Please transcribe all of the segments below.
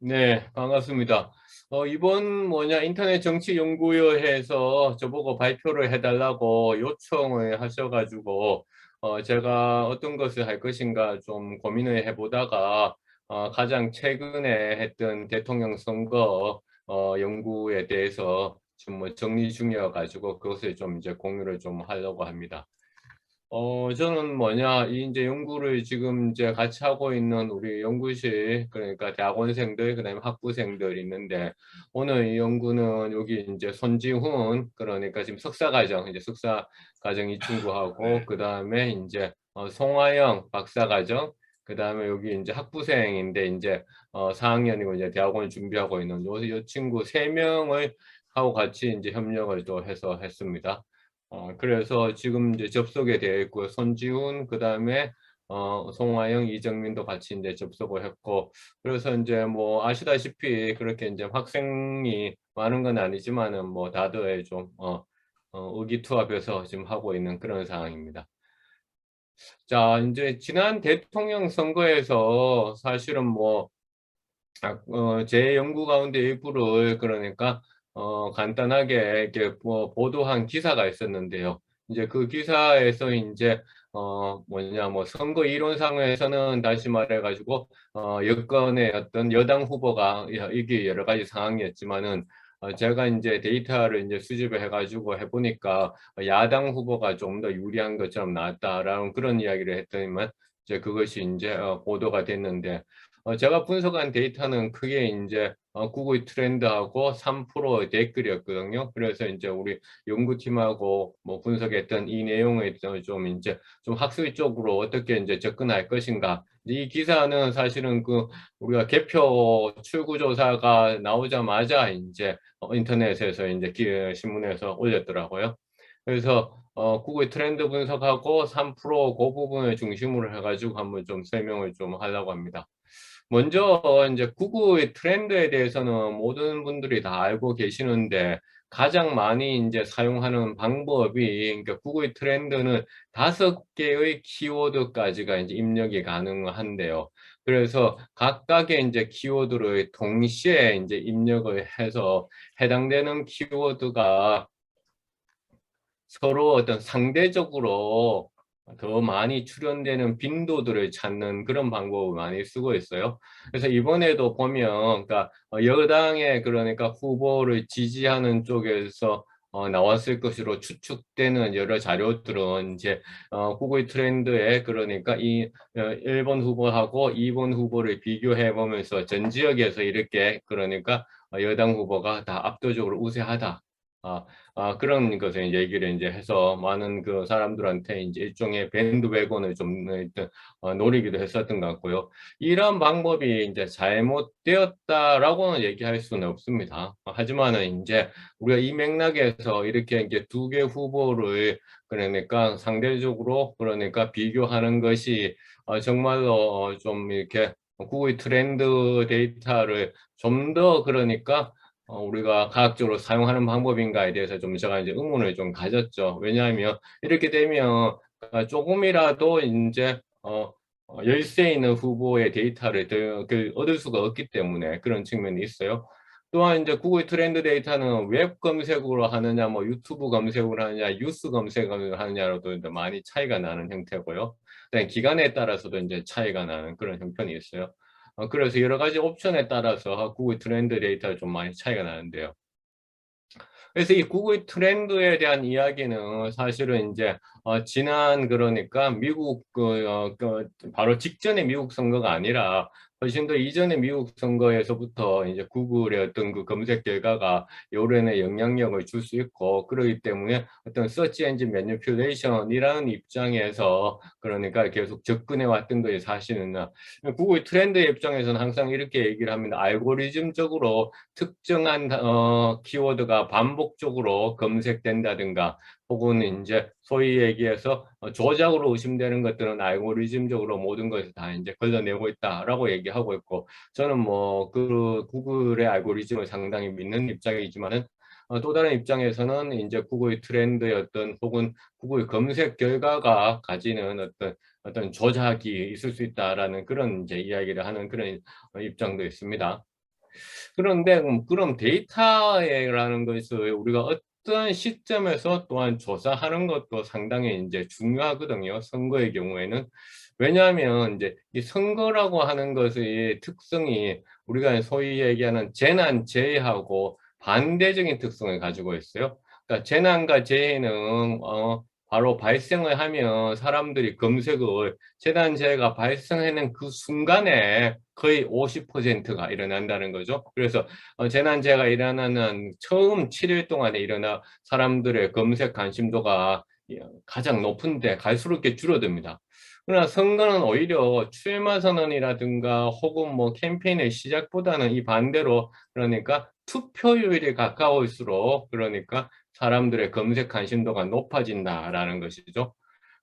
네, 반갑습니다. 이번 인터넷 정치 연구회에서 저보고 발표를 해달라고 요청을 하셔가지고, 제가 어떤 것을 할 것인가 좀 고민을 해보다가, 가장 최근에 했던 대통령 선거, 연구에 대해서 지금 뭐 정리 중이어가지고 그것을 좀 이제 공유를 좀 하려고 합니다. 저는 이제 연구를 지금 이제 같이 하고 있는 우리 연구실, 그러니까 대학원생들, 그다음에 학부생들 있는데, 오늘 이 연구는 여기 이제 손지훈, 그러니까 지금 석사과정, 이제 석사과정 이 친구하고, 그다음에 이제 송하영 박사과정, 그다음에 여기 이제 학부생인데, 이제 4학년이고 이제 대학원 준비하고 있는 요 친구 세명을 하고 같이 이제 협력을 또 해서 했습니다. 그래서 지금 이제 접속에 되어 있고요. 손지훈, 그 다음에 송하영, 이정민도 같이 이제 접속을 했고, 그래서 이제 뭐 아시다시피 그렇게 이제 학생이 많은 건 아니지만은 뭐 다들 좀 의기투합해서 지금 하고 있는 그런 상황입니다. 자, 이제 지난 대통령 선거에서 사실은 제 연구 가운데 일부를 그러니까 간단하게 이렇게 보도한 기사가 있었는데요. 이제 그 기사에서 이제 선거 이론상에서는 다시 말해가지고 여권의 어떤 여당 후보가 이게 여러 가지 상황이었지만은 제가 이제 데이터를 이제 수집을 해가지고 해보니까 야당 후보가 좀 더 유리한 것처럼 나왔다라는 그런 이야기를 했더니만 이제 그것이 이제 보도가 됐는데 제가 분석한 데이터는 크게 이제 구글 트렌드하고 3% 댓글이었거든요. 그래서 이제 우리 연구팀하고 뭐 분석했던 이 내용을 좀 이제 좀 학술적으로 어떻게 이제 접근할 것인가. 이 기사는 사실은 그 우리가 개표 출구조사가 나오자마자 이제 인터넷에서 이제 신문에서 올렸더라고요. 그래서 구글 트렌드 분석하고 3%그 부분을 중심으로 해가지고 한번 좀 설명을 좀 하려고 합니다. 먼저 이제 구글 트렌드에 대해서는 모든 분들이 다 알고 계시는데 가장 많이 이제 사용하는 방법이 그러니까 구글 트렌드는 5개의 키워드까지가 이제 입력이 가능한데요. 그래서 각각의 이제 키워드를 동시에 이제 입력을 해서 해당되는 키워드가 서로 어떤 상대적으로 더 많이 출연되는 빈도들을 찾는 그런 방법을 많이 쓰고 있어요. 그래서 이번에도 보면, 그러니까 여당의 그러니까 후보를 지지하는 쪽에서 나왔을 것으로 추측되는 여러 자료들은 이제 구글 트렌드에 그러니까 이 1번 후보하고 2번 후보를 비교해 보면서 전 지역에서 이렇게 그러니까 여당 후보가 다 압도적으로 우세하다. 아, 그런 것을 이제 얘기를 이제 해서 많은 그 사람들한테 이제 일종의 밴드웨건을 좀 일단 노리기도 했었던 것 같고요. 이런 방법이 이제 잘못되었다라고는 얘기할 수는 없습니다. 하지만은 이제 우리가 이 맥락에서 이렇게 이제 두 개 후보를 그러니까 상대적으로 그러니까 비교하는 것이 정말로 좀 이렇게 구글 트렌드 데이터를 좀 더 그러니까 우리가 과학적으로 사용하는 방법인가에 대해서 좀 제가 이제 의문을 좀 가졌죠. 왜냐하면 이렇게 되면 조금이라도 이제 열세 있는 후보의 데이터를 얻을 수가 없기 때문에 그런 측면이 있어요. 또한 이제 구글 트렌드 데이터는 웹 검색으로 하느냐, 뭐 유튜브 검색으로 하느냐, 뉴스 검색을 하느냐로도 이제 많이 차이가 나는 형태고요. 그다음에 기간에 따라서도 이제 차이가 나는 그런 형편이 있어요. 그래서 여러 가지 옵션에 따라서 구글 트렌드 데이터가 좀 많이 차이가 나는데요. 그래서 이 구글 트렌드에 대한 이야기는 사실은 이제 지난 그러니까 미국 바로 직전의 미국 선거가 아니라 훨씬 더 이전의 미국 선거에서부터 이제 구글의 어떤 그 검색 결과가 여론에 영향력을 줄 수 있고 그러기 때문에 어떤 서치 엔진 매니플레이션이라는 입장에서 그러니까 계속 접근해 왔던 것이 사실은 구글 트렌드의 입장에서는 항상 이렇게 얘기를 합니다. 알고리즘적으로 특정한 키워드가 반복적으로 검색된다든가 혹은 이제 소위 얘기해서 조작으로 의심되는 것들은 알고리즘적으로 모든 것을 다 이제 걸러내고 있다라고 얘기하고 있고 저는 뭐 그 구글의 알고리즘을 상당히 믿는 입장이지만은 또 다른 입장에서는 이제 구글 트렌드였던 혹은 구글 검색 결과가 가지는 어떤 조작이 있을 수 있다라는 그런 이제 이야기를 하는 그런 입장도 있습니다. 그런데 그럼 데이터라는 것을 우리가 어떤 시점에서 또한 조사하는 것도 상당히 이제 중요하거든요. 선거의 경우에는. 왜냐하면 이제 이 선거라고 하는 것의 특성이 우리가 소위 얘기하는 재난, 재해하고 반대적인 특성을 가지고 있어요. 그러니까 재난과 재해는 바로 발생을 하면 사람들이 검색을 재난, 재해가 발생하는 그 순간에 거의 50%가 일어난다는 거죠. 그래서 재난재해가 일어나는 처음 7일 동안에 일어나 사람들의 검색 관심도가 가장 높은데 갈수록 이렇게 줄어듭니다. 그러나 선거는 오히려 출마 선언이라든가 혹은 뭐 캠페인의 시작보다는 이 반대로 그러니까 투표율이 가까울수록 그러니까 사람들의 검색 관심도가 높아진다라는 것이죠.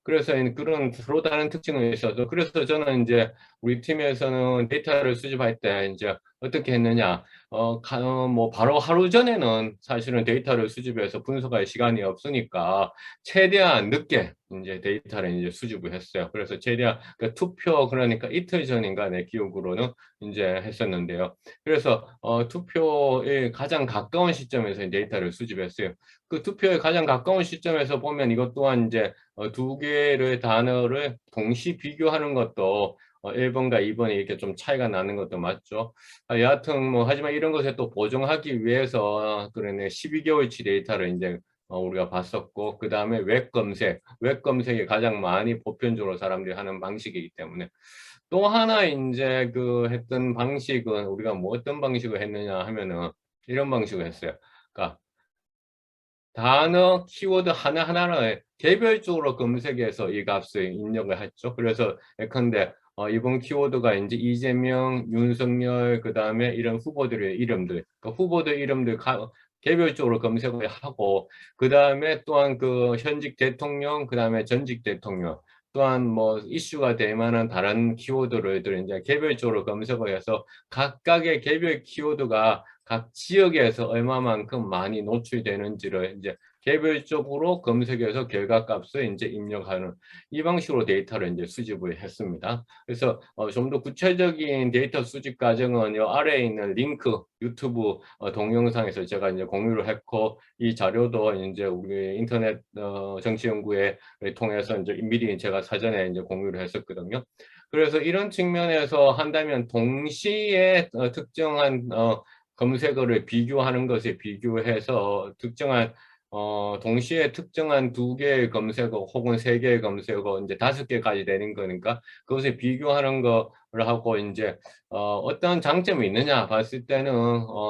그래서 그런 서로 다른 특징이 있어서 그래서 저는 이제 우리 팀에서는 데이터를 수집할 때 이제 어떻게 했느냐 뭐 바로 하루 전에는 사실은 데이터를 수집해서 분석할 시간이 없으니까 최대한 늦게 이제 데이터를 이제 수집을 했어요. 그래서 최대한 그 투표 그러니까 이틀 전인가 내 기억으로는 이제 했었는데요. 그래서 투표에 가장 가까운 시점에서 데이터를 수집했어요. 그 투표에 가장 가까운 시점에서 보면 이것 또한 이제 두 개의 단어를 동시 비교하는 것도 1번과 2번이 이렇게 좀 차이가 나는 것도 맞죠. 여하튼 뭐 하지만 이런 것에 또 보정하기 위해서 그러네 12개월치 데이터를 이제 우리가 봤었고 그 다음에 웹 검색이 가장 많이 보편적으로 사람들이 하는 방식이기 때문에 또 하나 이제 그 했던 방식은 우리가 뭐 어떤 방식을 했느냐 하면은 이런 방식을 했어요. 그러니까 단어, 키워드 하나하나를 개별적으로 검색해서 이 값을 입력을 했죠. 그래서 예컨대 이번 키워드가 이제 이재명, 윤석열, 그 다음에 이런 후보들의 이름들, 그 후보들 이름들 개별적으로 검색을 하고, 그 다음에 또한 그 현직 대통령, 그 다음에 전직 대통령, 또한 뭐 이슈가 될 만한 다른 키워드를 이제 개별적으로 검색을 해서 각각의 개별 키워드가 각 지역에서 얼마만큼 많이 노출되는지를 이제 개별적으로 검색해서 결과값을 이제 입력하는 이 방식으로 데이터를 이제 수집을 했습니다. 그래서 좀 더 구체적인 데이터 수집 과정은 이 아래에 있는 링크 유튜브 동영상에서 제가 이제 공유를 했고 이 자료도 이제 우리 인터넷 정치연구회 통해서 이제 미리 제가 사전에 이제 공유를 했었거든요. 그래서 이런 측면에서 한다면 동시에 특정한 검색어를 비교하는 것에 비교해서 특정한 동시에 특정한 두 개의 검색어 혹은 세 개의 검색어 이제 5개까지 되는 거니까 그것을 비교하는 거를 하고 이제 어떤 장점이 있느냐 봤을 때는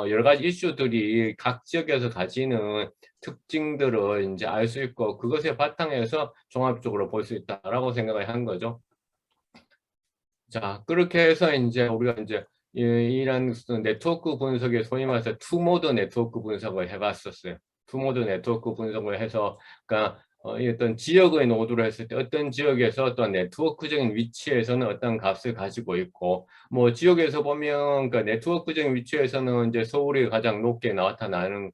여러 가지 이슈들이 각 지역에서 가지는 특징들을 이제 알 수 있고 그것에 바탕에서 종합적으로 볼 수 있다라고 생각을 한 거죠. 자, 그렇게 해서 이제 우리가 이제 이런 네트워크 분석에 소위 말해서 투모드 네트워크 분석을 해봤었어요. 투모드 네트워크 분석을 해서, 그러니까 이 어떤 지역의 노드를 했을 때 어떤 지역에서 어떤 네트워크적인 위치에서는 어떤 값을 가지고 있고, 뭐 지역에서 보면 그 네트워크적인 위치에서는 이제 서울이 가장 높게 나타나는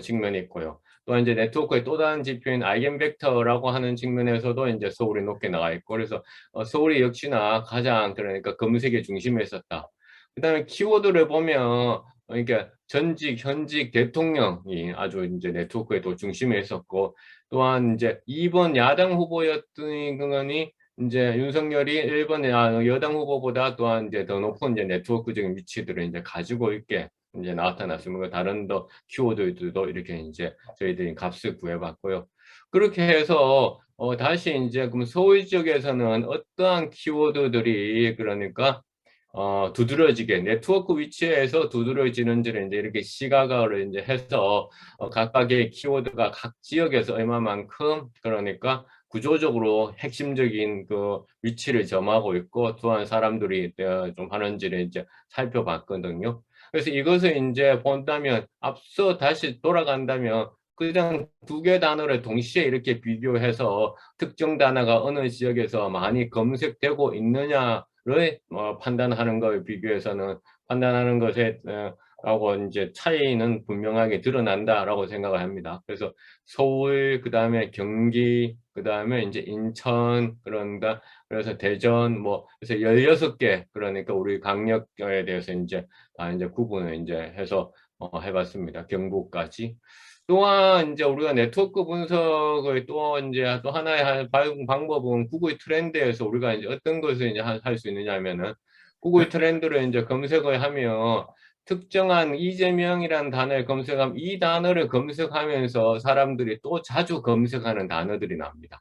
측면이 있고요. 또 이제 네트워크의 또 다른 지표인 아이겐 벡터라고 하는 측면에서도 이제 서울이 높게 나와 있고, 그래서 서울이 역시나 가장 그러니까 검색의 중심에 있었다. 그다음에 키워드를 보면 그러니까 전직, 현직 대통령이 아주 이제 네트워크의 또 중심에 있었고 또한 이제 2번 야당 후보였던 거니 이제 윤석열이 1번 여당 후보보다 또한 이제 더 높은 이제 네트워크적인 위치들을 이제 가지고 있게 이제 나타났습니다. 다른 더 키워드들도 이렇게 이제 저희들이 값을 구해봤고요. 그렇게 해서 다시 이제 그럼 서울 지역에서는 어떠한 키워드들이 그러니까 두드러지게 네트워크 위치에서 두드러지는지를 이제 이렇게 시각화를 이제 해서 각각의 키워드가 각 지역에서 얼마만큼 그러니까 구조적으로 핵심적인 그 위치를 점하고 있고 또한 사람들이 좀 하는지를 이제 살펴봤거든요. 그래서 이것을 이제 본다면 앞서 다시 돌아간다면 그냥 두 개 단어를 동시에 이렇게 비교해서 특정 단어가 어느 지역에서 많이 검색되고 있느냐를 판단하는 걸 비교해서는 판단하는 것에 하고 이제 차이는 분명하게 드러난다라고 생각을 합니다. 그래서 서울, 그다음에 경기, 그다음에 이제 인천, 그런다. 그래서 대전, 뭐 그래서 16개, 그러니까 우리 강력에 대해서 이제 다 이제 구분을 이제 해서 해봤습니다. 경북까지. 또한 이제 우리가 네트워크 분석을 또 이제 또 하나의 방법은 구글 트렌드에서 우리가 이제 어떤 것을 이제 할 수 있느냐면은, 구글 트렌드를 이제 검색을 하면 특정한 이재명이라는 단어를 검색하면 이 단어를 검색하면서 사람들이 또 자주 검색하는 단어들이 나옵니다.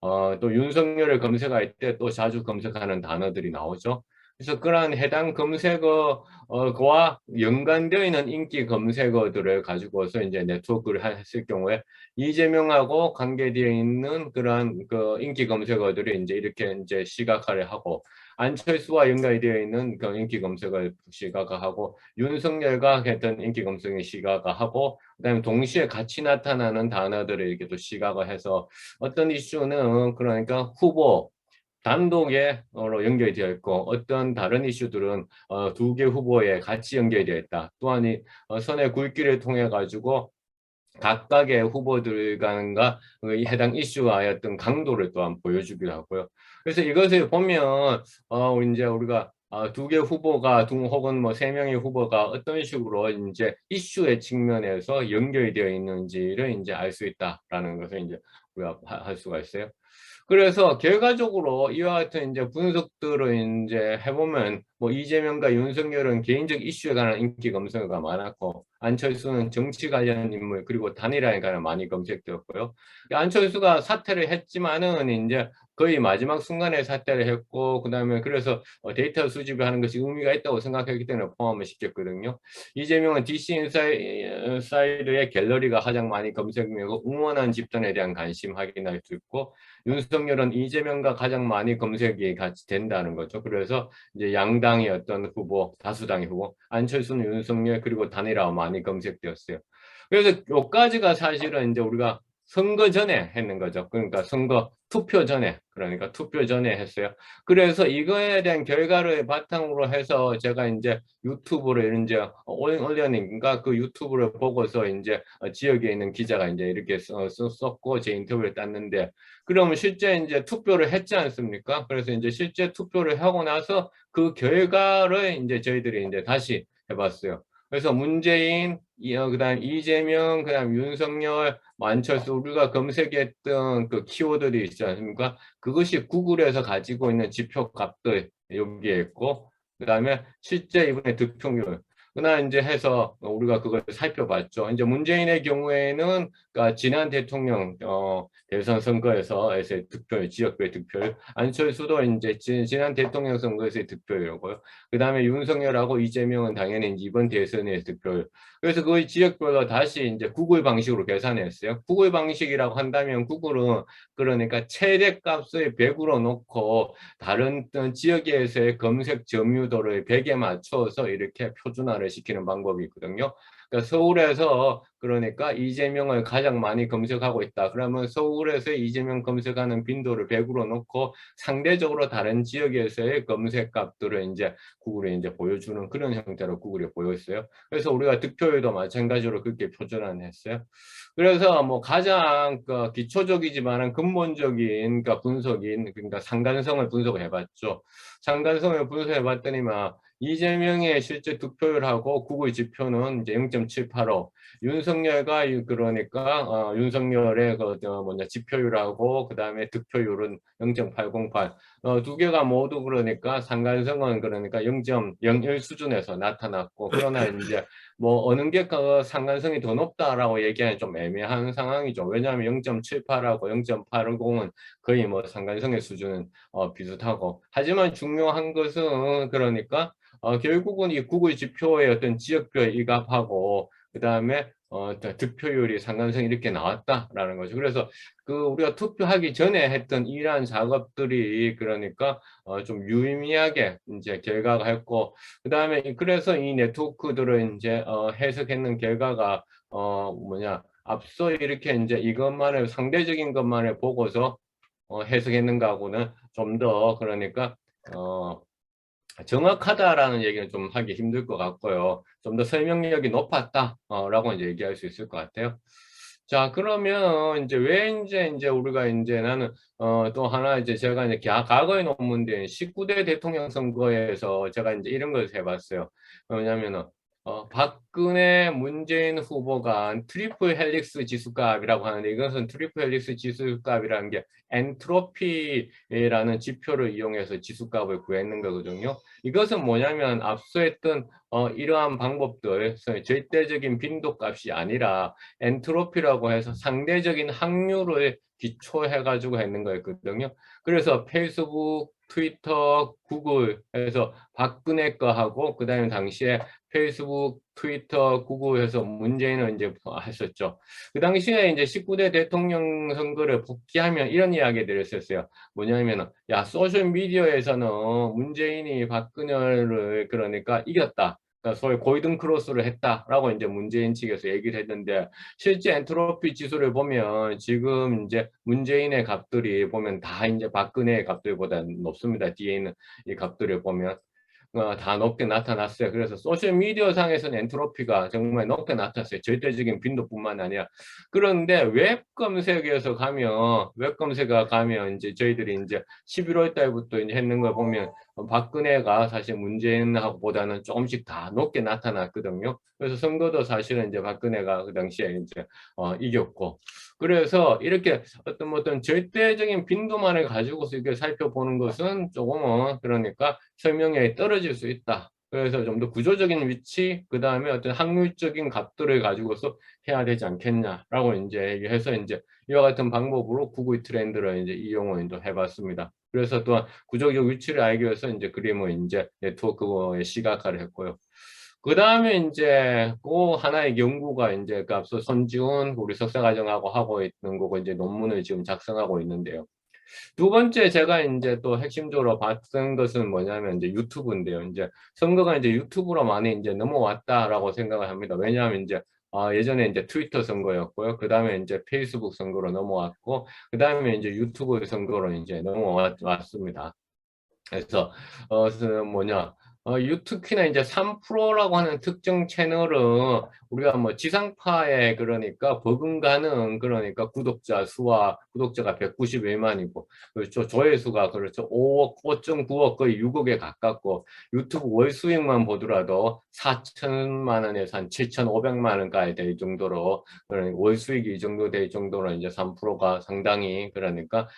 또 윤석열을 검색할 때 또 자주 검색하는 단어들이 나오죠. 그래서 그러한 해당 검색어와 연관되어 있는 인기 검색어들을 가지고서 이제 네트워크를 했을 경우에 이재명하고 관계되어 있는 그러한 그 인기 검색어들이 이제 이렇게 이제 시각화를 하고, 안철수와 연관이 되어 있는 그 인기 검색어를 시각화하고, 윤석열과 했던 인기 검색을 시각화하고, 그다음에 동시에 같이 나타나는 단어들을 이렇게 또 시각화해서 어떤 이슈는 그러니까 후보 단독에 연결이 되어 있고, 어떤 다른 이슈들은 두 개 후보에 같이 연결이 되어 있다. 또한 이 선의 굵기를 통해 가지고 각각의 후보들과 해당 이슈와의 어떤 강도를 또한 보여주기도 하고요. 그래서 이것을 보면 이제 우리가 두 개 후보가 혹은 뭐 세 명의 후보가 어떤 식으로 이제 이슈의 측면에서 연결이 되어 있는지를 이제 알 수 있다라는 것을 이제 우리가 할 수가 있어요. 그래서 결과적으로 이와 같은 이제 분석들을 이제 해보면, 뭐 이재명과 윤석열은 개인적 이슈에 관한 인기 검색어가 많았고, 안철수는 정치 관련 인물 그리고 단일화에 관한 많이 검색되었고요. 안철수가 사퇴를 했지만은 이제 거의 마지막 순간에 사퇴를 했고, 그다음에 그래서 데이터 수집을 하는 것이 의미가 있다고 생각했기 때문에 포함을 시켰거든요. 이재명은 DC 인사이드의 갤러리가 가장 많이 검색되고 응원한 집단에 대한 관심 확인할 수 있고, 윤석열은 이재명과 가장 많이 검색이 같이 된다는 거죠. 그래서 이제 양당의 어떤 후보, 다수당의 후보, 안철수는 윤석열 그리고 단일화 많이 검색되었어요. 그래서 요까지가 사실은 이제 우리가 선거 전에 했는 거죠. 그러니까 선거 투표 전에, 그러니까 투표 전에 했어요. 그래서 이거에 대한 결과를 바탕으로 해서 제가 이제 유튜브를 이제 올려니까 그 유튜브를 보고서 이제 지역에 있는 기자가 이제 이렇게 썼고 제 인터뷰를 땄는데, 그러면 실제 이제 투표를 했지 않습니까? 그래서 이제 실제 투표를 하고 나서 그 결과를 이제 저희들이 이제 다시 해봤어요. 그래서 문재인, 그다음 이재명, 그다음 윤석열, 안철수, 우리가 검색했던 그 키워드들이 있지 않습니까? 그것이 구글에서 가지고 있는 지표 값들 여기에 있고, 그다음에 실제 이번에 득표율, 그나 이제 해서 우리가 그걸 살펴봤죠. 이제 문재인의 경우에는 그러니까 지난 대통령 대선 선거에서의 득표율, 지역별 득표율, 안철수도 이제 지난 대통령 선거에서의 득표율이고요. 그다음에 윤석열하고 이재명은 당연히 이번 대선의 득표율. 그래서 그 지역별로 다시 이제 구글 방식으로 계산했어요. 구글 방식이라고 한다면 구글은 그러니까 최대 값을 100으로 놓고 다른 지역에서의 검색 점유도를 100에 맞춰서 이렇게 표준화를 시키는 방법이 있거든요. 그러니까 서울에서 그러니까 이재명을 가장 많이 검색하고 있다. 그러면 서울에서 이재명 검색하는 빈도를 100으로 놓고 상대적으로 다른 지역에서의 검색 값들을 이제 구글에 이제 보여주는 그런 형태로 구글이 보였어요. 그래서 우리가 득표율도 마찬가지로 그렇게 표준화했어요. 그래서 뭐 가장 기초적이지만은 근본적인 분석인, 그러니까 상관성을 분석을 해봤죠. 상관성을 분석해 봤더니만 이재명의 실제 득표율하고 구글 지표는 이제 0.785, 윤석열과 그러니까 윤석열의 지표율하고 그다음에 득표율은 0.808, 두 개가 모두 그러니까 상관성은 그러니까 0.01 수준에서 나타났고, 그러나 이제 뭐 어느 게 그 상관성이 더 높다라고 얘기하는 좀 애매한 상황이죠. 왜냐하면 0.78하고 0.850은 거의 뭐 상관성의 수준은 비슷하고, 하지만 중요한 것은 그러니까 결국은 이 구글 지표의 어떤 지역별 이갑하고 그다음에 득표율이 상관성이 이렇게 나왔다라는 거죠. 그래서 그 우리가 투표하기 전에 했던 이러한 작업들이 그러니까 좀 유의미하게 이제 결과가 했고, 그다음에 그래서 이 네트워크들을 이제 해석했는 결과가 앞서 이렇게 이제 이것만을 상대적인 것만을 보고서 해석했는가 하고는 좀 더 그러니까 정확하다라는 얘기는 좀 하기 힘들 것 같고요. 좀 더 설명력이 높았다라고 이제 얘기할 수 있을 것 같아요. 자, 그러면 이제 왜 이제 우리가 이제 나는 또 하나 이제 제가 이제 과거의 논문된 19대 대통령 선거에서 제가 이제 이런 걸 해봤어요. 뭐냐면은 박근혜, 문재인 후보가 트리플 헬릭스 지수값이라고 하는데 이것은 트리플 헬릭스 지수값이라는 게 엔트로피라는 지표를 이용해서 지수값을 구했는 거거든요. 이것은 뭐냐면 앞서 했던 이러한 방법들, 절대적인 빈도값이 아니라 엔트로피라고 해서 상대적인 확률을 기초해가지고 했는 거였거든요. 그래서 페이스북, 트위터, 구글에서 박근혜 거하고 그다음에 당시에 페이스북, 트위터, 구글에서 문재인을 이제 했었죠. 그 당시에 이제 19대 대통령 선거를 복귀하면 이런 이야기들을 했었어요. 뭐냐면 야, 소셜 미디어에서는 문재인이 박근혜를 그러니까 이겼다. 그러니까 소위 골든 크로스를 했다라고 이제 문재인 측에서 얘기를 했는데 실제 엔트로피 지수를 보면 지금 이제 문재인의 값들이 보면 다 이제 박근혜의 값들보다 높습니다. 뒤에 있는 이 값들을 보면 다 높게 나타났어요. 그래서 소셜미디어 상에서는 엔트로피가 정말 높게 나타났어요. 절대적인 빈도뿐만 아니라. 그런데 웹 검색에서 가면, 웹 검색에 가면 이제 저희들이 이제 11월 달부터 이제 했는 걸 보면 박근혜가 사실 문재인하고보다는 조금씩 다 높게 나타났거든요. 그래서 선거도 사실은 이제 박근혜가 그 당시에 이제 이겼고. 그래서 이렇게 어떤 절대적인 빈도만을 가지고서 이렇게 살펴보는 것은 조금은 그러니까 설명에 떨어질 수 있다. 그래서 좀 더 구조적인 위치, 그 다음에 어떤 확률적인 값들을 가지고서 해야 되지 않겠냐라고 이제 얘기해서 이제 이와 같은 방법으로 구글 트렌드를 이제 이용을 이제 해봤습니다. 그래서 또한 구조적 위치를 알기 위해서 이제 그림을 이제 네트워크에 시각화를 했고요. 그 다음에 이제 그 하나의 연구가 이제 그 앞서 손지훈 우리 석사과정하고 하고 있는 거고 이제 논문을 지금 작성하고 있는데요. 두 번째 제가 이제 또 핵심적으로 봤던 것은 뭐냐면 이제 유튜브인데요. 이제 선거가 이제 유튜브로 많이 이제 넘어왔다라고 생각을 합니다. 왜냐하면 이제 예전에 이제 트위터 선거였고요. 그 다음에 이제 페이스북 선거로 넘어왔고, 그 다음에 이제 유튜브 선거로 이제 넘어왔습니다. 그래서 뭐냐 특히나 이제 3%라고 하는 특정 채널은 우리가 뭐 지상파에 그러니까 버금가는 그러니까 구독자 수와 구독자가 191만이고 그렇죠. 조회수가 그렇죠. 5억, 5.9억 거의 6억에 가깝고 유튜브 월 수익만 보더라도 4천만 원에서 한 7,500만 원까지 될 정도로 그러니까 월 수익이 이 정도 될 정도로 이제 3%가 상당히 그러니까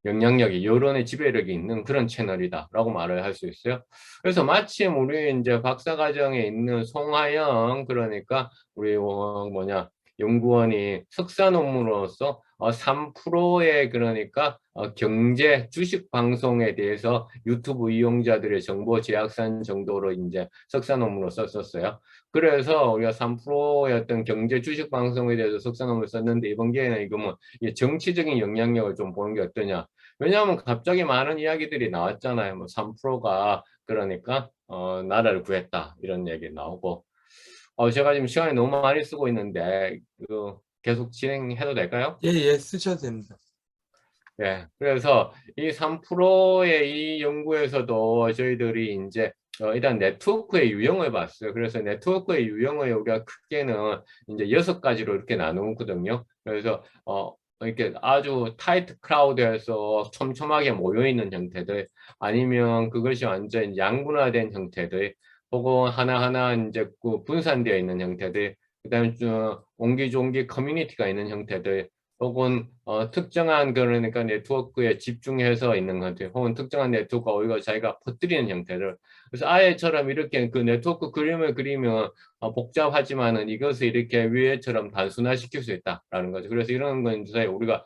영향력이 여론의 지배력이 있는 그런 채널이다라고 말을 할 수 있어요. 그래서 마침 우리 이제 박사과정에 있는 송하영 그러니까 우리 뭐냐 연구원이 석사 논문으로서 3%의 그러니까 경제 주식 방송에 대해서 유튜브 이용자들의 정보 제약산 정도로 이제 석사 논문으로 썼었어요. 그래서 우리가 3%였던 경제 주식 방송에 대해서 석사 논문을 썼는데 이번 기회에는 이거 뭐 정치적인 영향력을 좀 보는 게 어떠냐. 왜냐하면 갑자기 많은 이야기들이 나왔잖아요. 뭐 3%가 그러니까 나라를 구했다 이런 얘기 나오고 제가 지금 시간이 너무 많이 쓰고 있는데 계속 진행해도 될까요? 예, 예, 쓰셔도 됩니다. 예. 그래서 이 3%의 이 연구에서도 저희들이 이제 일단 네트워크의 유형을 봤어요. 그래서 네트워크의 유형을 우리가 크게는 이제 6가지로 이렇게 나누거든요. 그래서 이렇게 아주 타이트 크라우드에서 촘촘하게 모여 있는 형태들, 아니면 그것이 완전 양분화된 형태들, 혹은 하나하나 이제 그 분산되어 있는 형태들, 그다음에 옹기종기 커뮤니티가 있는 형태들, 혹은 특정한 그러니까 네트워크에 집중해서 있는 형태, 혹은 특정한 네트워크가 오히려 자기가 퍼뜨리는 형태를. 그래서 아예처럼 이렇게 그 네트워크 그림을 그리면 복잡하지만은 이것을 이렇게 위에처럼 단순화시킬 수 있다라는 거죠. 그래서 이런 건 이제 우리가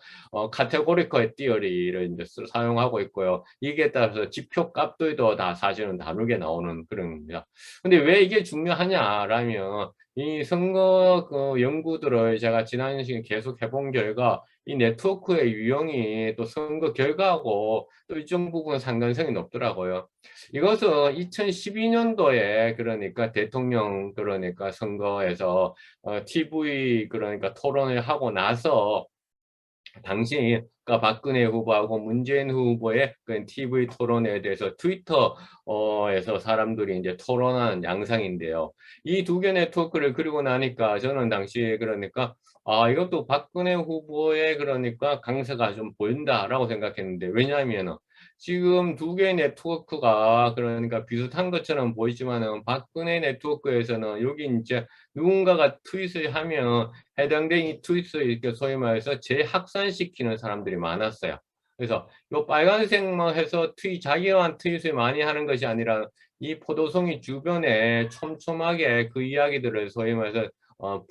카테고리컬 티어리를 이제 사용하고 있고요. 이게 따라서 지표 값들도 다 사실은 다르게 나오는 그런 겁니다. 근데 왜 이게 중요하냐라면 이 선거 그 연구들을 제가 지난 시간에 계속 해본 결과 이 네트워크의 유형이 또 선거 결과하고 또 일정 부분 상관성이 높더라고요. 이것은 2012년도에 그러니까 대통령 그러니까 선거에서 TV 그러니까 토론을 하고 나서 당시 그러니까 박근혜 후보하고 문재인 후보의 그 TV 토론에 대해서 트위터에서 사람들이 이제 토론하는 양상인데요. 이 두 개 네트워크를 그리고 나니까 저는 당시에 그러니까 이것도 박근혜 후보의 그러니까 강세가 좀 보인다라고 생각했는데 왜냐하면은 지금 두 개의 네트워크가 그러니까 비슷한 것처럼 보이지만은 박근혜 네트워크에서는 여기 이제 누군가가 트윗을 하면 해당된 이 트윗을 이렇게 소위 말해서 재확산시키는 사람들이 많았어요. 그래서 요 빨간색만 해서 자기만 트윗을 많이 하는 것이 아니라 이 포도송이 주변에 촘촘하게 그 이야기들을 소위 말해서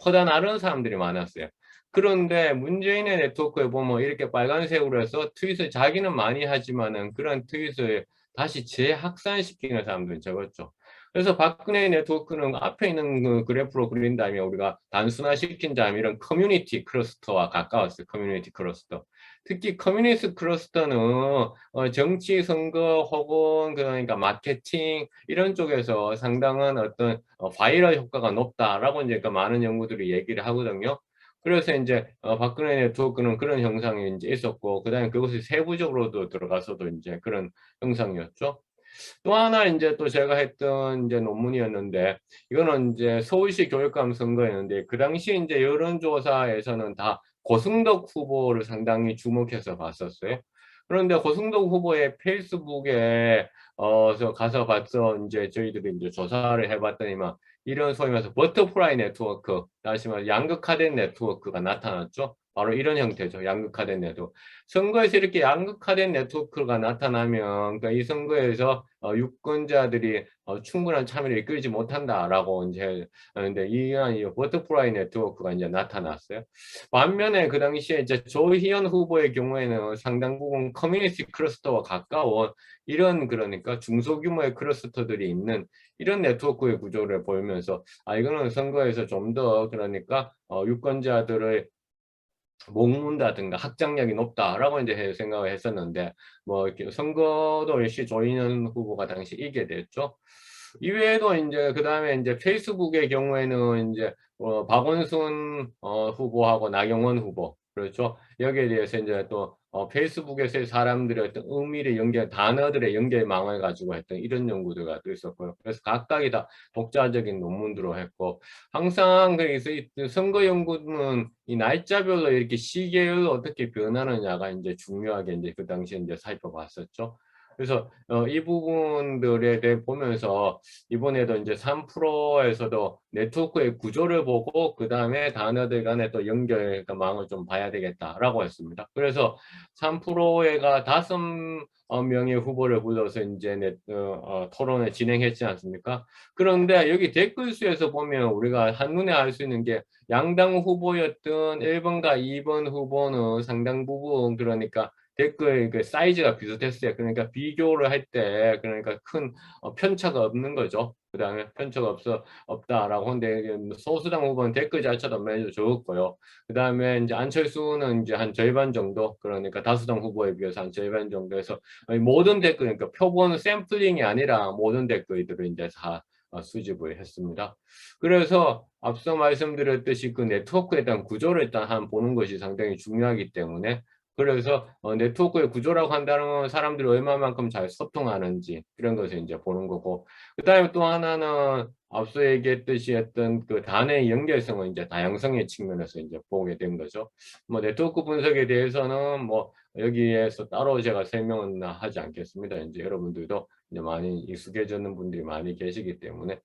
퍼다 나르는 사람들이 많았어요. 그런데 문재인의 네트워크에 보면 이렇게 빨간색으로 해서 트윗을 자기는 많이 하지만은 그런 트윗을 다시 재확산시키는 사람들이 적었죠. 그래서 박근혜 네트워크는 앞에 있는 그 그래프로 그린다면 우리가 단순화시킨다면 이런 커뮤니티 클러스터와 가까웠어요. 커뮤니티 클러스터. 특히 커뮤니티 클러스터는 정치 선거 혹은 그러니까 마케팅 이런 쪽에서 상당한 어떤 바이럴 효과가 높다라고 이제 많은 연구들이 얘기를 하거든요. 그래서 이제 박근혜 네트워크는 그런 형상이 이제 있었고 그다음에 그것이 세부적으로도 들어가서도 이제 그런 형상이었죠. 또 하나 이제 또 제가 했던 이제 논문이었는데 이거는 이제 서울시 교육감 선거였는데 그 당시 이제 여론조사에서는 다 고승덕 후보를 상당히 주목해서 봤었어요. 그런데 고승덕 후보의 페이스북에 저 가서 봤어 이제 저희들이 이제 조사를 해봤더니만 이런 소위 말해서 버터프라이 네트워크, 다시 말해 양극화된 네트워크가 나타났죠. 바로 이런 형태죠. 양극화된 네트워크. 선거에서 이렇게 양극화된 네트워크가 나타나면 그러니까 이 선거에서 유권자들이 충분한 참여를 이끌지 못한다라고 이제 하는데 이러한 이 버터프라이 네트워크가 이제 나타났어요. 반면에 그 당시에 이제 조희연 후보의 경우에는 상당 부분 커뮤니티 클러스터와 가까운 이런 그러니까 중소규모의 클러스터들이 있는 이런 네트워크의 구조를 보이면서 이거는 선거에서 좀 더 그러니까 유권자들의 목문다든가 확장력이 높다라고 이제 생각을 했었는데 뭐 이렇게 선거도 역시 조인현 후보가 당시 이기게 됐죠. 이외에도 이제 그다음에 이제 페이스북의 경우에는 이제 박원순 후보하고 나경원 후보 그렇죠. 여기에 대해서 이제 또 페이스북에서의 사람들의 어떤 의미를 연결 단어들의 연결망을 가지고 했던 이런 연구들가 또 있었고요. 그래서 각각이 다 독자적인 논문들로 했고 항상 그래서 이 선거 연구는 이 날짜별로 이렇게 시계를 어떻게 변하느냐가 이제 중요하게 이제 그 당시에 이제 살펴봤었죠. 그래서 이 부분들에 대해 보면서 이번에도 이제 3프로에서도 네트워크의 구조를 보고 그 다음에 단어들 간의 또 연결망을 좀 봐야 되겠다라고 했습니다. 그래서 3프로가 5명의 후보를 불러서 이제 토론을 진행했지 않습니까? 그런데 여기 댓글 수에서 보면 우리가 한눈에 알 수 있는 게 양당 후보였던 1번과 2번 후보는 상당 부분 그러니까 댓글 그 사이즈가 비슷했어요. 그러니까 비교를 할 때 그러니까 큰 편차가 없는 거죠. 그 다음에 편차가 없다라고 하는데 소수당 후보는 댓글 자체도 매우 적었고요. 그 다음에 이제 안철수는 이제 한 절반 정도 그러니까 다수당 후보에 비해서 한 절반 정도에서 모든 댓글 그러니까 표본 샘플링이 아니라 모든 댓글들을 이제 다 수집을 했습니다. 그래서 앞서 말씀드렸듯이 그 네트워크에 대한 구조를 일단 한번 보는 것이 상당히 중요하기 때문에 그래서 네트워크의 구조라고 한다는 건 사람들이 얼마만큼 잘 소통하는지 이런 것을 이제 보는 거고 그다음에 또 하나는 앞서 얘기했듯이 했던 그 단의 연결성을 이제 다양성의 측면에서 이제 보게 된 거죠. 뭐 네트워크 분석에 대해서는 뭐 여기에서 따로 제가 설명은 하지 않겠습니다. 이제 여러분들도 이제 많이 익숙해지는 분들이 많이 계시기 때문에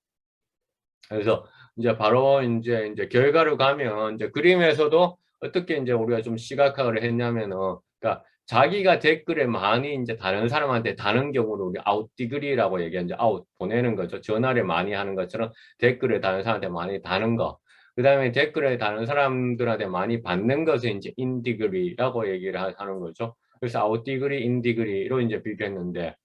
그래서 이제 바로 이제 결과를 가면 이제 그림에서도 어떻게 이제 우리가 좀 시각화를 했냐면은 그러니까 자기가 댓글에 많이 이제 다른 사람한테 다는 경우를 우리 아웃디그리라고 얘기하는데 아웃 보내는 거죠. 전화를 많이 하는 것처럼 댓글을 다른 사람한테 많이 다는 거. 그다음에 댓글을 다른 사람들한테 많이 받는 것을 이제 인디그리라고 얘기를 하는 거죠. 그래서 아웃디그리, 인디그리로 이제 비교했는데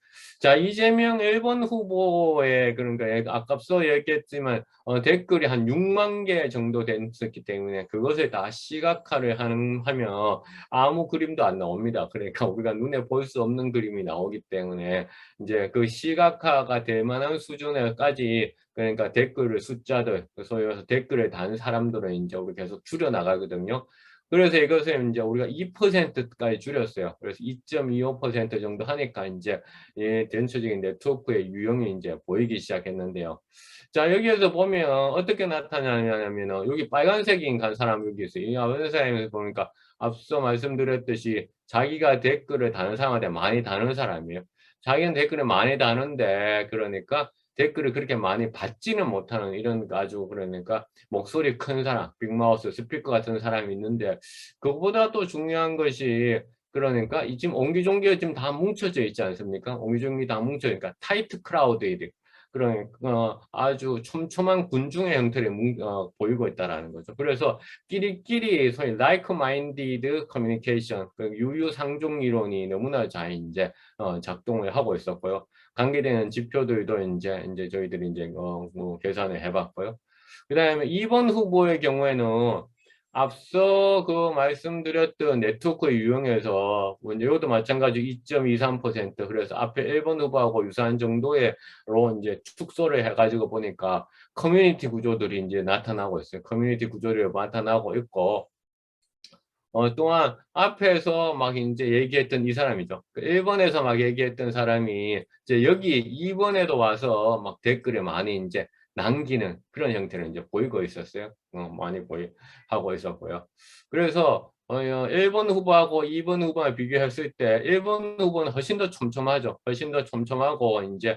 자, 이재명 1번 후보의 그러니까 아까서 얘기했지만 댓글이 한 6만 개 정도 됐었기 때문에 그것을 다 시각화를 하면 아무 그림도 안 나옵니다. 그러니까 우리가 눈에 볼 수 없는 그림이 나오기 때문에 이제 그 시각화가 될 만한 수준에까지 그러니까 댓글을 숫자들 소위 해서 댓글을 단 사람들은 이제 우리 계속 줄여 나가거든요. 그래서 이것을 이제 우리가 2%까지 줄였어요. 그래서 2.25% 정도 하니까 이제 이 전체적인 네트워크의 유형이 이제 보이기 시작했는데요. 자, 여기에서 보면 어떻게 나타나냐면 여기 빨간색인 간 사람 여기 있어요. 이 빨간색에서 보니까 앞서 말씀드렸듯이 자기가 댓글을 다른 사람한테 많이 다는 사람이에요. 자기는 댓글을 많이 다는데 그러니까 댓글을 그렇게 많이 받지는 못하는 이런 아주 그러니까 목소리 큰 사람, 빅마우스 스피커 같은 사람이 있는데 그것보다 또 중요한 것이 그러니까 이 지금 옹기종기가 지금 다 뭉쳐져 있지 않습니까? 옹기종기 다 뭉쳐니까 타이트 크라우드에 그러니까 아주 촘촘한 군중의 형태를 보이고 있다라는 거죠. 그래서 끼리끼리 소위 like-minded communication, 그 유유상종 이론이 너무나 잘 이제 작동을 하고 있었고요. 관계되는 지표들도 이제 저희들이 이제 뭐 계산을 해봤고요. 그다음에 2번 후보의 경우에는 앞서 그 말씀드렸던 네트워크 유형에서 이것도 마찬가지 2.23%. 그래서 앞에 1번 후보하고 유사한 정도의 로 이제 축소를 해가지고 보니까 커뮤니티 구조들이 이제 나타나고 있어요. 커뮤니티 구조를 나타나고 있고 또한 앞에서 막 이제 얘기했던 이 사람이죠. 1번에서 막 얘기했던 사람이 이제 여기 2번에도 와서 막 댓글을 많이 이제 남기는 그런 형태를 이제 보이고 있었어요. 많이 하고 있었고요. 그래서 1번 후보하고 2번 후보를 비교했을 때 1번 후보는 훨씬 더 촘촘하죠. 훨씬 더 촘촘하고 이제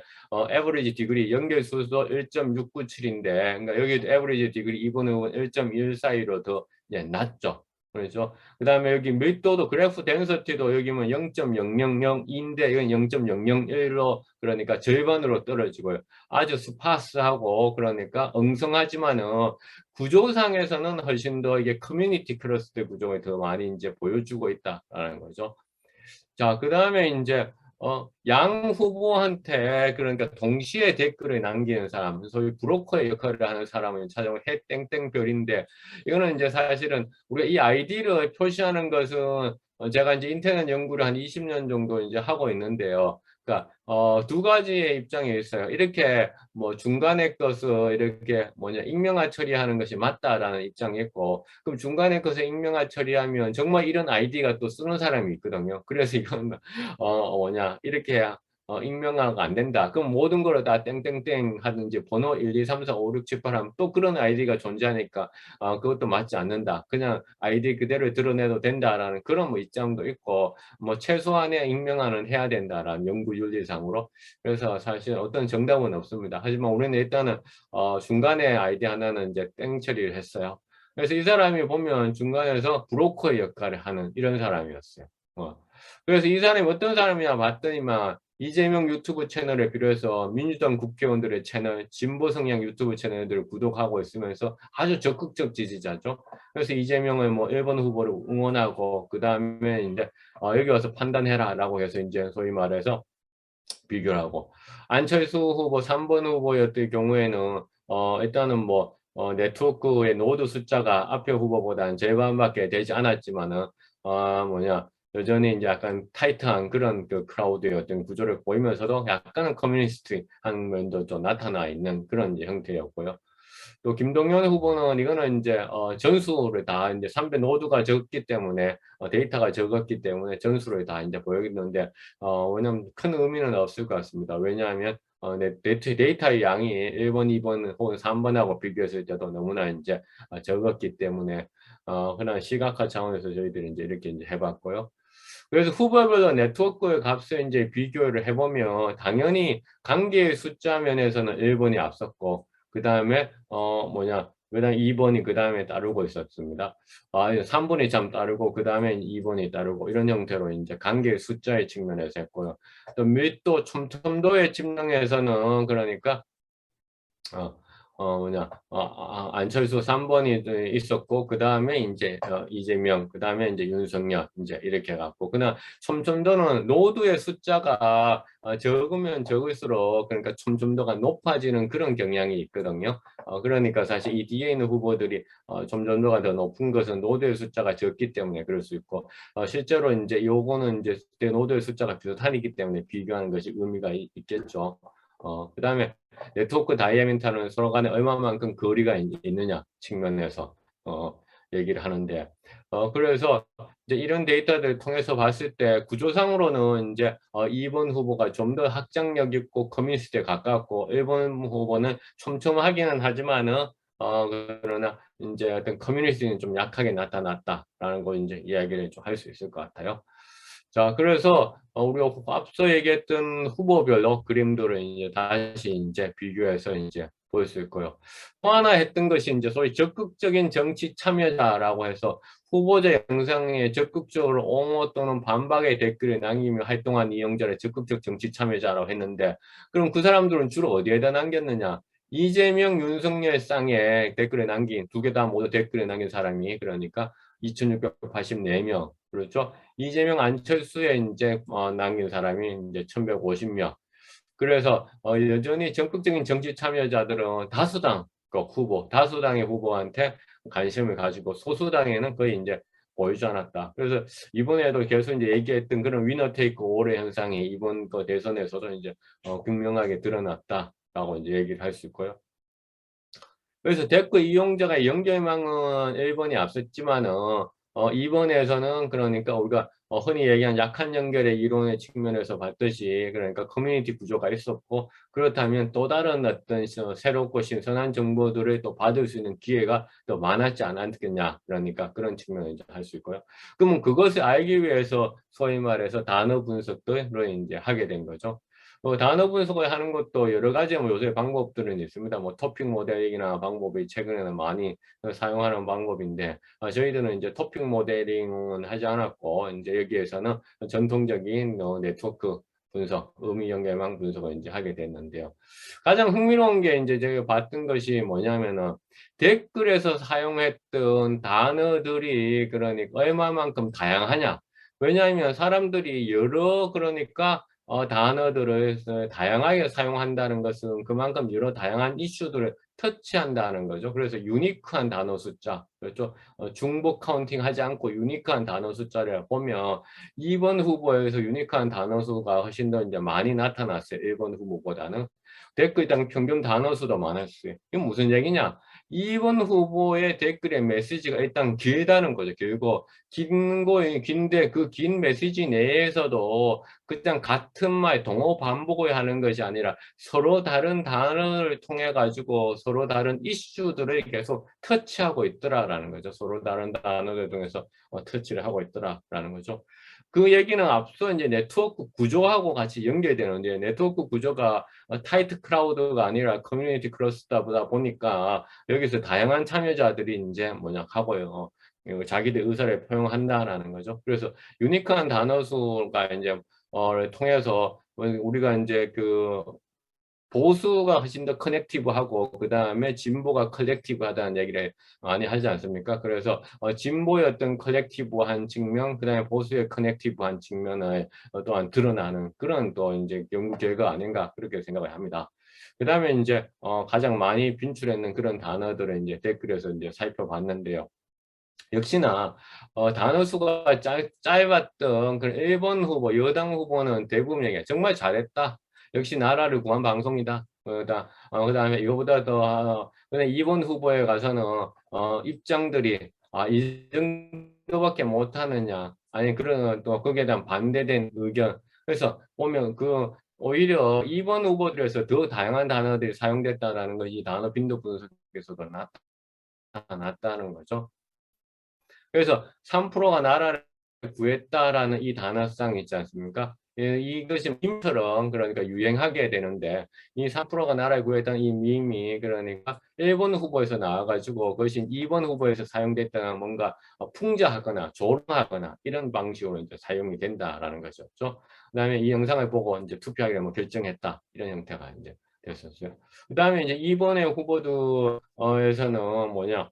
에버리지 디그리 연결수도 1.697인데 그러니까 여기도 에버리지 디그리 2번 후보는 1.14로 더 이제 낮죠. 그렇죠. 그 다음에 여기 밀도도 그래프 덴서티도 여기면 0.000인데 이건 0.001로 그러니까 절반으로 떨어지고요. 아주 스파스하고 그러니까 엉성하지만은 구조상에서는 훨씬 더 이게 커뮤니티 클러스터 구조를 더 많이 이제 보여주고 있다라는 거죠. 자, 그 다음에 이제 양 후보한테 그러니까 동시에 댓글을 남기는 사람, 소위 브로커의 역할을 하는 사람을 찾아오면 해 땡땡별인데 이거는 이제 사실은 우리가 이 아이디를 표시하는 것은 제가 이제 인터넷 연구를 한 20년 정도 이제 하고 있는데요. 그러니까 두 가지의 입장이 있어요. 이렇게 뭐 중간에 것을 이렇게 뭐냐 익명화 처리하는 것이 맞다라는 입장이 있고 그럼 중간에 것을 익명화 처리하면 정말 이런 아이디가 또 쓰는 사람이 있거든요. 그래서 이건 뭐냐 이렇게 익명화가 안 된다. 그럼 모든 거를 다 땡땡땡 하든지 번호 1, 2, 3, 4, 5, 6, 7, 8 하면 또 그런 아이디가 존재하니까 그것도 맞지 않는다. 그냥 아이디 그대로 드러내도 된다라는 그런 뭐 입장도 있고 뭐 최소한의 익명화는 해야 된다라는 연구 윤리상으로. 그래서 사실 어떤 정답은 없습니다. 하지만 우리는 일단은 중간에 아이디 하나는 이제 땡 처리를 했어요. 그래서 이 사람이 보면 중간에서 브로커의 역할을 하는 이런 사람이었어요. 그래서 이 사람이 어떤 사람이냐 봤더니만 이재명 유튜브 채널에 비롯해서 민주당 국회의원들의 채널, 진보 성향 유튜브 채널들을 구독하고 있으면서 아주 적극적 지지자죠. 그래서 이재명을 뭐 1번 후보를 응원하고 그 다음에 이제 여기 와서 판단해라라고 해서 이제 소위 말해서 비교를 하고 안철수 후보 3번 후보였을 경우에는 일단은 뭐 네트워크의 노드 숫자가 앞에 후보보다는 절반밖에 되지 않았지만은 뭐냐 여전히 이제 약간 타이트한 그런 그 크라우드의 어떤 구조를 보이면서도 약간은 커뮤니스트한 면도 좀 나타나 있는 그런 이제 형태였고요. 또 김동연 후보는 이거는 이제 전수를 다 이제 3배 노드가 적기 때문에 데이터가 적었기 때문에 전수를 다 이제 보여줬는데 왜냐면 큰 의미는 없을 것 같습니다. 왜냐하면 데이터의 양이 1번, 2번 혹은 3번하고 비교했을 때도 너무나 이제 적었기 때문에 그냥 시각화 차원에서 저희들이 이제 이렇게 이제 해봤고요. 그래서 후보별로 네트워크의 값을 이제 비교를 해보면 당연히 관계의 숫자 면에서는 1번이 앞섰고 그 다음에 뭐냐 그다음 2번이 그 다음에 따르고 있었습니다. 3번이 참 따르고 그 다음에 2번이 따르고 이런 형태로 이제 관계의 숫자의 측면에서 했고요. 또 밀도 촘촘도의 측면에서는 그러니까 안철수 3번이 있었고, 그 다음에 이제, 이재명, 그 다음에 이제 윤석열, 이제 이렇게 갖고, 그냥 촘촘도는 노드의 숫자가 적으면 적을수록, 그러니까 촘촘도가 높아지는 그런 경향이 있거든요. 그러니까 사실 이 뒤에 있는 후보들이 촘촘도가 더 높은 것은 노드의 숫자가 적기 때문에 그럴 수 있고, 실제로 이제 요거는 이제 노드의 숫자가 비슷하기 때문에 비교하는 것이 의미가 있겠죠. 그 다음에 네트워크 다이아미터는 서로 간에 얼마만큼 거리가 있느냐 측면에서 얘기를 하는데, 그래서 이제 이런 데이터들을 통해서 봤을 때 구조상으로는 이제 2번 후보가 좀 더 확장력 있고 커뮤니티에 가깝고 1번 후보는 촘촘하기는 하지만은 그러나 이제 어떤 커뮤니티는 좀 약하게 나타났다라는 거 이제 이야기를 좀 할 수 있을 것 같아요. 자, 그래서 우리가 앞서 얘기했던 후보별로 그림들을 이제 다시 이제 비교해서 이제 볼 수 있고요. 또 하나 했던 것이 이제 소위 적극적인 정치 참여자라고 해서 후보자 영상에 적극적으로 옹호 또는 반박의 댓글을 남기며 활동한 이용자를 적극적 정치 참여자라고 했는데, 그럼 그 사람들은 주로 어디에다 남겼느냐? 이재명, 윤석열 쌍에 댓글을 남긴, 두 개 다 모두 댓글을 남긴 사람이, 그러니까 2,684명. 그렇죠? 이재명, 안철수에 이제 남긴 사람이 이제 1,150명. 그래서 여전히 적극적인 정치 참여자들은 다수당 그 후보, 다수당의 후보한테 관심을 가지고 소수당에는 거의 이제 보이지 않았다. 그래서 이번에도 계속 이제 얘기했던 그런 위너 테이크 올의 현상이 이번 그 대선에서도 이제 극명하게 드러났다라고 이제 얘기를 할 수 있고요. 그래서 댓글 이용자가 연결망은 1번이 앞섰지만은 2번에서는 그러니까 우리가 흔히 얘기한 약한 연결의 이론의 측면에서 봤듯이 그러니까 커뮤니티 구조가 있었고, 그렇다면 또 다른 어떤 새롭고 신선한 정보들을 또 받을 수 있는 기회가 더 많았지 않았겠냐, 그러니까 그런 측면을 이제 할 수 있고요. 그러면 그것을 알기 위해서 소위 말해서 단어 분석들을 이제 하게 된 거죠. 단어 분석을 하는 것도 여러 가지 뭐 요새 방법들은 있습니다. 뭐 토픽 모델링이나 방법이 최근에는 많이 사용하는 방법인데, 저희들은 이제 토픽 모델링은 하지 않았고, 이제 여기에서는 전통적인 네트워크 분석, 의미 연결망 분석을 이제 하게 됐는데요. 가장 흥미로운 게 이제 제가 봤던 것이 뭐냐면은 댓글에서 사용했던 단어들이 그러니까 얼마만큼 다양하냐. 왜냐하면 사람들이 여러 그러니까 단어들을 다양하게 사용한다는 것은 그만큼 여러 다양한 이슈들을 터치한다는 거죠. 그래서 유니크한 단어 숫자, 그렇죠? 중복 카운팅 하지 않고 유니크한 단어 숫자를 보면 2번 후보에서 유니크한 단어 수가 훨씬 더 이제 많이 나타났어요. 1번 후보보다는. 댓글당 평균 단어 수도 많았어요. 이건 무슨 얘기냐? 2번 후보의 댓글의 메시지가 일단 길다는 거죠. 길고, 긴데 그 긴 메시지 내에서도 그냥 같은 말, 동어 반복을 하는 것이 아니라 서로 다른 단어를 통해 가지고 서로 다른 이슈들을 계속 터치하고 있더라라는 거죠. 서로 다른 단어를 통해서 터치를 하고 있더라라는 거죠. 그 얘기는 앞서 이제 네트워크 구조하고 같이 연결되는데, 네트워크 구조가 타이트 크라우드가 아니라 커뮤니티 클러스터다 보니까 여기서 다양한 참여자들이 이제 뭐냐 하고요. 자기들 의사를 표현한다라는 거죠. 그래서 유니크한 단어 수가 이제 통해서 우리가 이제 그 보수가 훨씬 더 커넥티브하고 그 다음에 진보가 컬렉티브하다는 얘기를 많이 하지 않습니까? 그래서 진보의 어떤 컬렉티브한 측면, 그 다음에 보수의 커넥티브한 측면을 또한 드러나는 그런 또 이제 연구 결과 아닌가 그렇게 생각을 합니다. 그 다음에 이제 가장 많이 빈출했는 그런 단어들을 이제 댓글에서 이제 살펴봤는데요. 역시나 단어 수가 짧았던 그런 1번 후보, 여당 후보는 대부분 얘기해 정말 잘했다. 역시 나라를 구한 방송이다. 그다음에 이거보다 더 그다음에 2번 후보에 가서는 입장들이 이 정도밖에 못하느냐. 아니 그런 또 거기에 대한 반대된 의견. 그래서 보면 그 오히려 2번 후보들에서 더 다양한 단어들이 사용됐다라는 것이 단어 빈도 분석에서도 나타났다는 거죠. 그래서 3%가 나라를 구했다라는 이 단어상 있지 않습니까? 이것이 밈처럼 그러니까 유행하게 되는데, 이 3%가 나라를 구했다는 이 밈이 그러니까 1번 후보에서 나와가지고 그것이 2번 후보에서 사용됐다는 뭔가 풍자하거나 조롱하거나 이런 방식으로 이제 사용이 된다라는 거죠. 그다음에 이 영상을 보고 이제 투표하기로 뭐 결정했다 이런 형태가 이제 됐었어요. 그다음에 이제 2번의 후보들에서는 뭐냐?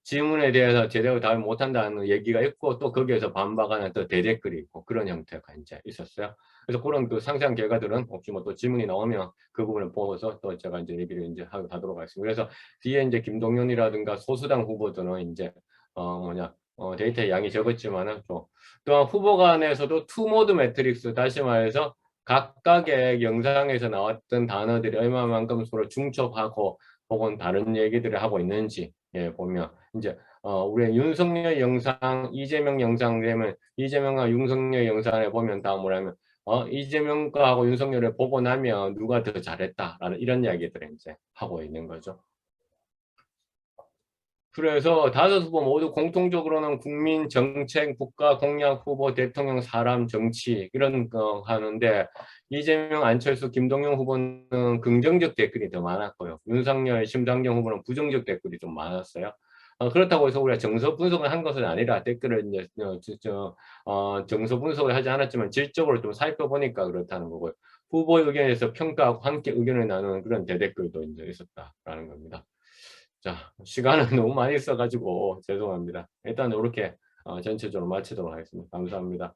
질문에 대해서 제대로 답을 못한다는 얘기가 있고, 또 거기에서 반박하는 또 대댓글이 있고, 그런 형태가 이제 있었어요. 그래서 그런 그 상세한 결과들은 혹시 뭐 또 질문이 나오면 그 부분을 보고서 또 제가 이제 얘기를 이제 하도록 하겠습니다. 그래서 뒤에 이제 김동연이라든가 소수당 후보들은 이제 데이터의 양이 적었지만은 또한 후보 간에서도 투모드 매트릭스, 다시 말해서 각각의 영상에서 나왔던 단어들이 얼마만큼 서로 중첩하고 혹은 다른 얘기들을 하고 있는지 보면 이제 우리 윤석열 영상, 이재명 영상 되면 이재명과 윤석열 영상을 보면 다 뭐라면 이재명과 하고 윤석열을 보고 나면 누가 더 잘했다라는 이런 이야기들을 이제 하고 있는 거죠. 그래서 다섯 후보 모두 공통적으로는 국민 정책, 국가 공약 후보, 대통령, 사람, 정치 이런 거 하는데 이재명, 안철수, 김동연 후보는 긍정적 댓글이 더 많았고요. 윤석열, 심상정 후보는 부정적 댓글이 좀 많았어요. 그렇다고 해서 우리가 정서 분석을 한 것은 아니라 댓글을 이제 정서 분석을 하지 않았지만 질적으로 좀 살펴보니까 그렇다는 거고요. 후보 의견에서 평가하고 함께 의견을 나누는 그런 대댓글도 이제 있었다라는 겁니다. 자, 시간은 너무 많이 써가지고 죄송합니다. 일단 이렇게 전체적으로 마치도록 하겠습니다. 감사합니다.